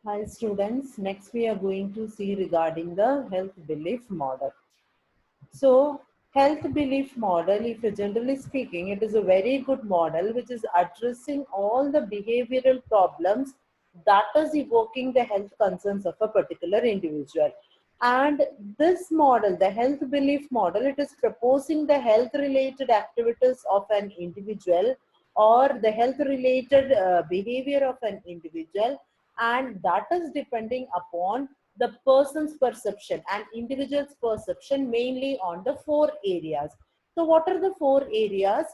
Hi students, next we are going to see regarding the health belief model. So health belief model, if generally speaking, it is a very good model which is addressing all the behavioral problems that is evoking the health concerns of a particular individual. And this model, the health belief model, it is proposing the health related activities of an individual or the health related behavior of an individual, and that is depending upon the person's perception and individual's perception mainly on the four areas. So what are the four areas?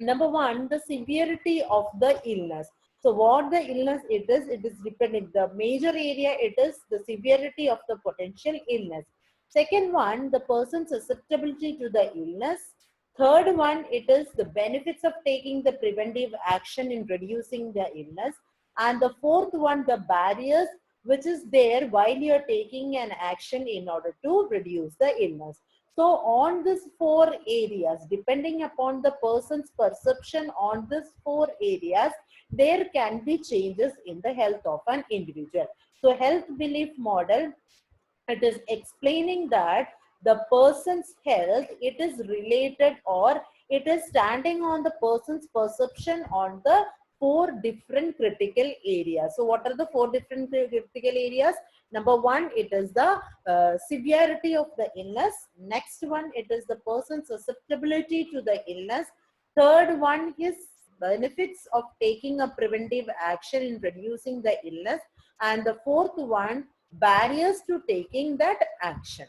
Number one, the severity of the illness. So what the illness it is depending. The major area it is the severity of the potential illness. Second one, the person's susceptibility to the illness. Third one, it is the benefits of taking the preventive action in reducing the illness. And the fourth one, the barriers which is there while you are taking an action in order to reduce the illness. So on these four areas, depending upon the person's perception on these four areas, there can be changes in the health of an individual. So health belief model, it is explaining that the person's health, it is related or it is standing on the person's perception on the four different critical areas. So what are the four different critical areas? Number one, it is the severity of the illness. Next one, it is the person's susceptibility to the illness. Third one, his benefits of taking a preventive action in reducing the illness. And the fourth one, barriers to taking that action.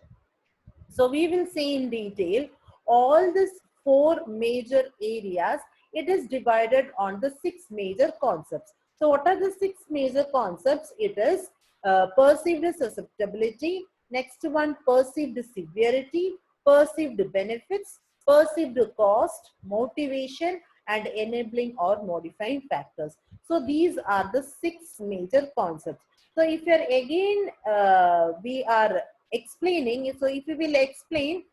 So we will see in detail all these four major areas. It is divided on the six major concepts. So what are the six major concepts? It is perceived susceptibility. Next one, perceived severity, perceived benefits, perceived cost, motivation, and enabling or modifying factors. So these are the six major concepts. So if you're again, we are explaining, so if we will explain,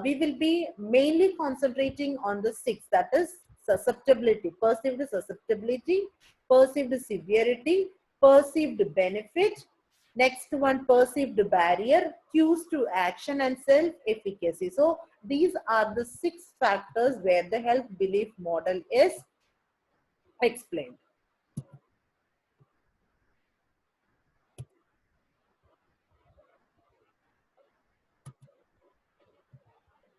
we will be mainly concentrating on the six, that is susceptibility, perceived susceptibility, perceived severity, perceived benefit. Next one, perceived barrier, cues to action, and self-efficacy. So these are the six factors where the health belief model is explained.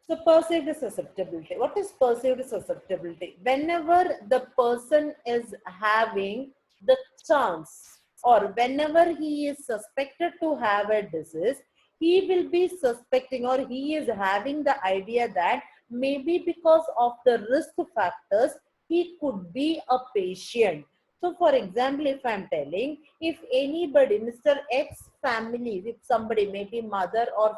So perceived susceptibility. What is perceived susceptibility? Whenever the person is having the chance or whenever he is suspected to have a disease, he will be suspecting or he is having the idea that maybe because of the risk factors, he could be a patient. So for example, if I'm telling, if anybody, Mr. X family, if somebody, maybe mother or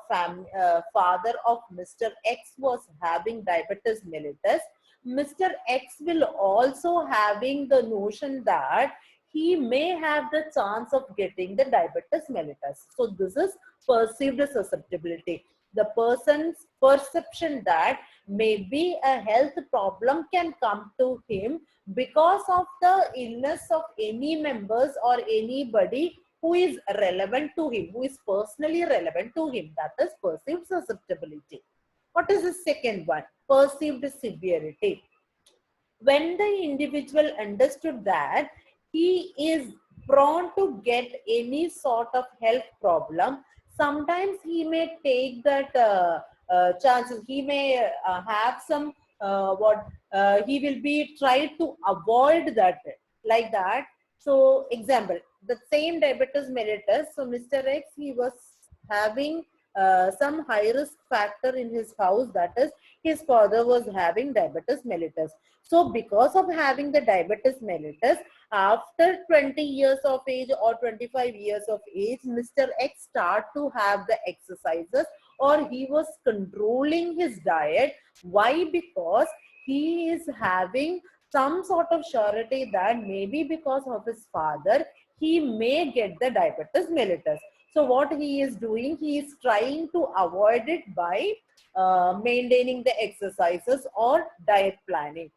father of Mr. X was having diabetes mellitus, Mr. X will also having the notion that he may have the chance of getting the diabetes mellitus. So this is perceived susceptibility. The person's perception that maybe a health problem can come to him because of the illness of any members or anybody who is relevant to him, who is personally relevant to him. That is perceived susceptibility. What is the second one? Perceived severity. When the individual understood that he is prone to get any sort of health problem, sometimes he may take that chances. He may have some what he will be try to avoid that, like that. So example, the same diabetes mellitus. So Mr. X, he was having some high risk factor in his house, that is his father was having diabetes mellitus. So because of having the diabetes mellitus, after 20 years of age or 25 years of age, Mr. X start to have the exercises or he was controlling his diet. Why? Because he is having some sort of surety that maybe because of his father, he may get the diabetes mellitus. So what he is doing, he is trying to avoid it by maintaining the exercises or diet planning.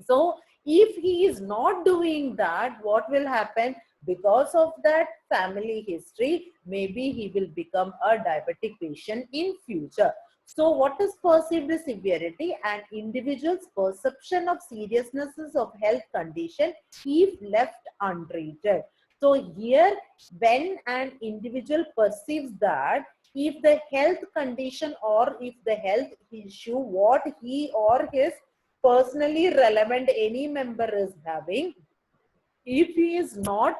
So If he is not doing that, what will happen? Because of that family history, maybe he will become a diabetic patient in future. So what is perceived severity? An individual's perception of seriousnesses of health condition if left untreated. So here, when an individual perceives that if the health condition or if the health issue what he or his personally relevant any member is having, if he is not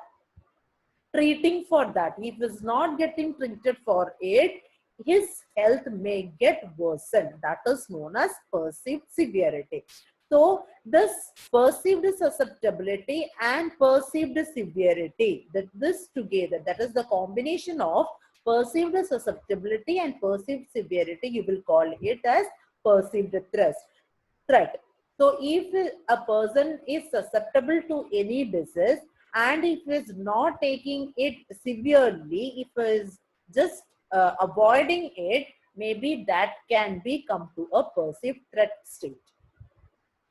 treating for that, if he is not getting treated for it, his health may get worsened. That is known as perceived severity. So this perceived susceptibility and perceived severity, that this together, that is the combination of perceived susceptibility and perceived severity, you will call it as perceived threat. So if a person is susceptible to any disease and if is not taking it severely, if is just avoiding it, maybe that can be come to a perceived threat state.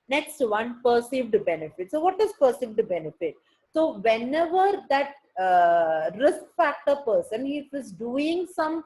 Next one, perceived benefit. So what is perceived benefit? So whenever that risk factor person, if is doing some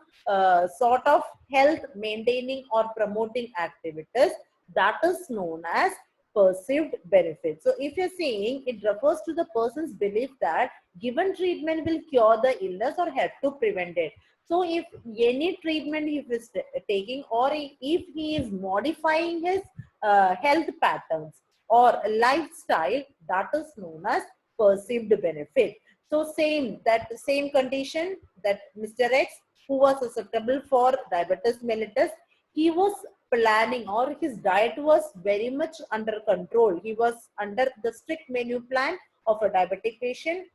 sort of health maintaining or promoting activities, that is known as perceived benefit. So if you're saying it refers to the person's belief that given treatment will cure the illness or help to prevent it. So if any treatment he is taking or if he is modifying his health patterns or lifestyle, that is known as perceived benefit. So that same condition that Mr. X, who was susceptible for diabetes mellitus, he was planning or his diet was very much under control. He was under the strict menu plan of a diabetic patient,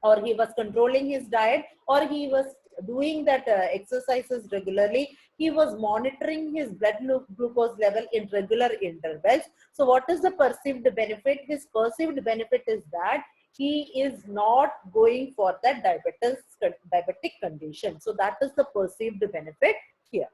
or he was controlling his diet, or he was doing that exercises regularly. He was monitoring his blood glucose level in regular intervals. So what is the perceived benefit? His perceived benefit is that he is not going for that diabetic condition. So that is the perceived benefit here.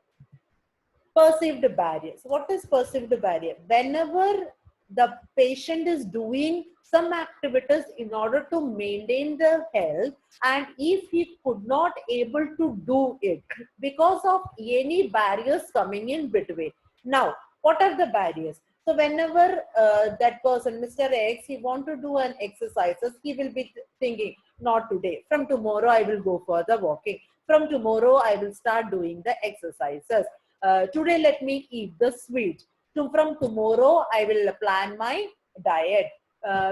Perceived barriers. What is perceived barrier? Whenever the patient is doing some activities in order to maintain the health, and if he could not able to do it because of any barriers coming in between. Now, what are the barriers? So whenever that person, Mr. X, he want to do an exercises, he will be thinking, not today. From tomorrow, I will go for the walking. From tomorrow, I will start doing the exercises. Today, let me eat the sweet. From tomorrow, I will plan my diet.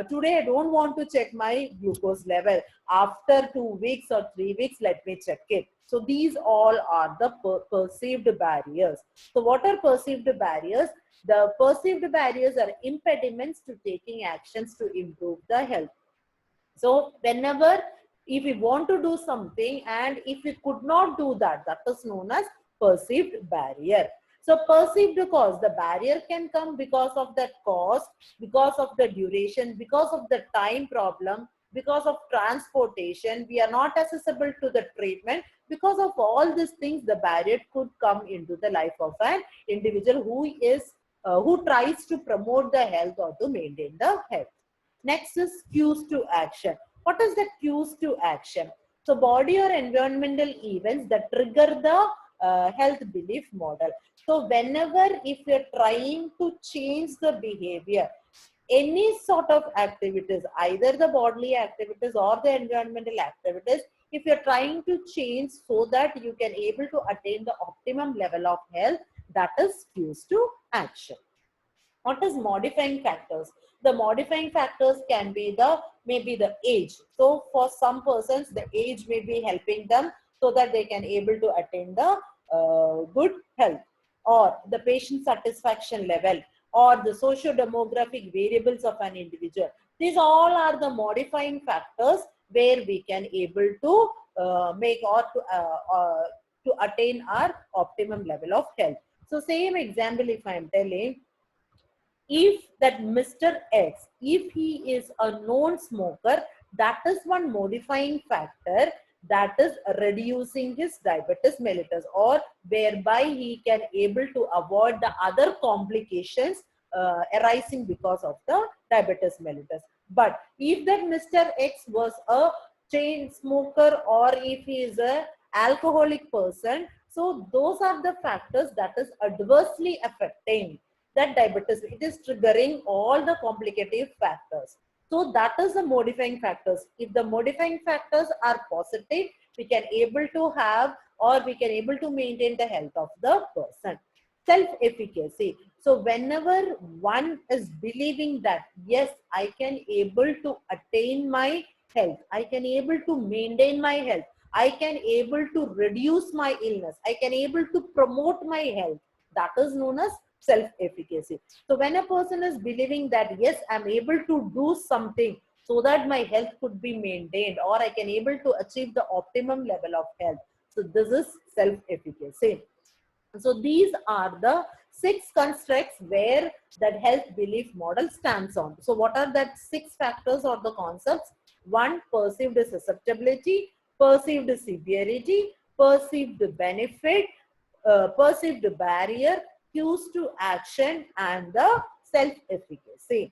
Today, I don't want to check my glucose level. After 2 weeks or 3 weeks, let me check it. So these all are the perceived barriers. So what are perceived barriers? The perceived barriers are impediments to taking actions to improve the health. So whenever, if we want to do something and if we could not do that, that is known as perceived barrier. So perceived cause, the barrier can come because of that cost, because of the duration, because of the time problem, because of transportation, we are not accessible to the treatment. Because of all these things, the barrier could come into the life of an individual who tries to promote the health or to maintain the health. Next is cues to action. What is the cues to action? So body or environmental events that trigger the health belief model. So whenever if you're trying to change the behavior, any sort of activities, either the bodily activities or the environmental activities, if you're trying to change so that you can able to attain the optimum level of health, that is cues to action. What is modifying factors? The modifying factors can be maybe the age. So for some persons, the age may be helping them so that they can able to attain the good health, or the patient satisfaction level, or the socio-demographic variables of an individual. These all are the modifying factors where we can able to make or to attain our optimum level of health. So same example, if I am telling, if that Mr. X, if he is a known smoker, that is one modifying factor that is reducing his diabetes mellitus, or whereby he can able to avoid the other complications arising because of the diabetes mellitus. But if that Mr. X was a chain smoker or if he is a alcoholic person, so those are the factors that is adversely affecting that diabetes. It is triggering all the complicative factors. So that is the modifying factors. If the modifying factors are positive, we can able to have or we can able to maintain the health of the person. Self-efficacy. So whenever one is believing that, yes, I can able to attain my health, I can able to maintain my health, I can able to reduce my illness, I can able to promote my health, that is known as self-efficacy. So when a person is believing that, yes, I'm able to do something so that my health could be maintained or I can able to achieve the optimum level of health. So this is self-efficacy. So these are the 6 constructs where that health belief model stands on. So what are that 6 factors or the concepts? 1, perceived susceptibility, perceived severity, perceived benefit, perceived barrier, cues to action, and the self-efficacy.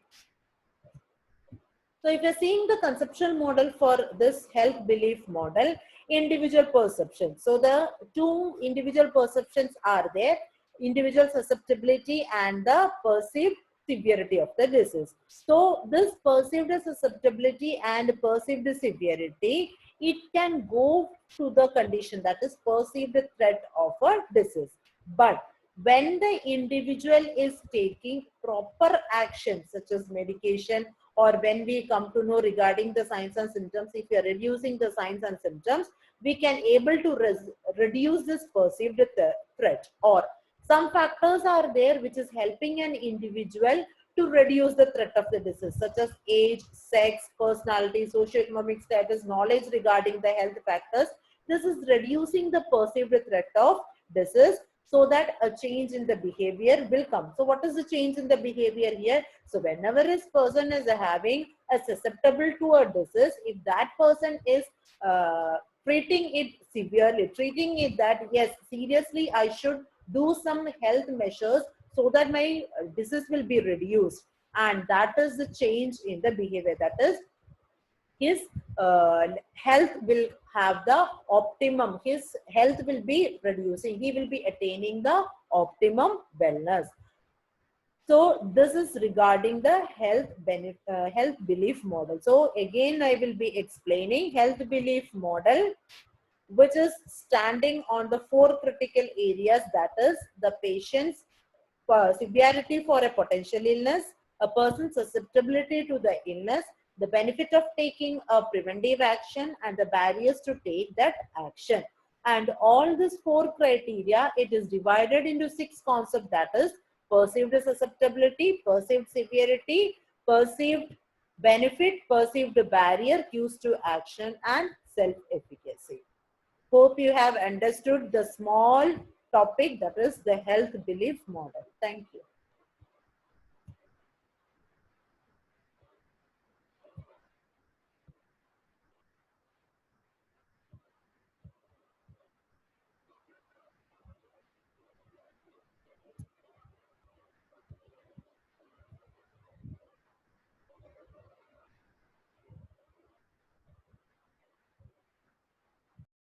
So if you're seeing the conceptual model for this health belief model, individual perception. So the 2 individual perceptions are there, individual susceptibility and the perceived severity of the disease. So this perceived susceptibility and perceived severity, it can go to the condition that is perceived threat of a disease. But when the individual is taking proper action such as medication, or when we come to know regarding the signs and symptoms, if we are reducing the signs and symptoms, we can able to reduce this perceived threat. Or some factors are there which is helping an individual to reduce the threat of the disease, such as age, sex, personality, socioeconomic status, knowledge regarding the health factors. This is reducing the perceived threat of disease, so that a change in the behavior will come. So what is the change in the behavior here? So whenever this person is having a susceptible to a disease, if that person is treating it severely, treating it that, yes, seriously, I should do some health measures so that my disease will be reduced. And that is the change in the behavior. That is, his health will have the optimum, his health will be reducing, he will be attaining the optimum wellness. So this is regarding the health belief model. So again, I will be explaining health belief model, which is standing on the 4 critical areas, that is the patient's severity for a potential illness, a person's susceptibility to the illness, the benefit of taking a preventive action, and the barriers to take that action. And all these 4 criteria, it is divided into 6 concepts, that is perceived susceptibility, perceived severity, perceived benefit, perceived barrier, cues to action, and self-efficacy. Hope you have understood the small topic, that is the health belief model. Thank you.